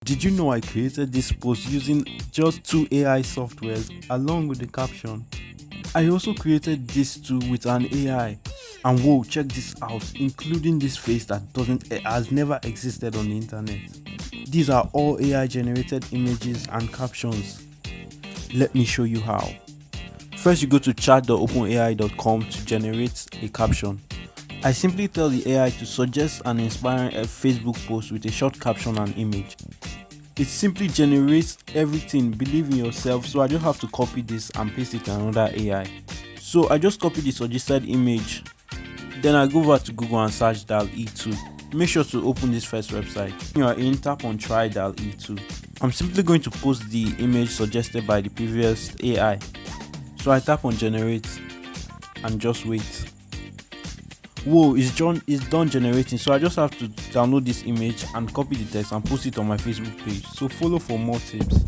Did you know I created this post using just two AI softwares along with the caption? I also created this too with an AI. And whoa, check this out, including this face that has never existed on the internet. These are all AI generated images and captions. Let me show you how. First, you go to chat.openai.com to generate a caption. I simply tell the AI to suggest an inspiring Facebook post with a short caption and image. It simply generates everything. Believe in yourself. So I just have to copy this and paste it in another AI. So I just copy the suggested image. Then I go over to Google and search DALL-E 2. Make sure to open this first website. When you are in, tap on try DALL-E 2. I'm simply going to post the image suggested by the previous AI. So I tap on generate and just wait. Whoa, it's done generating. So I just have to download this image and copy the text and post it on my Facebook page. So follow for more tips.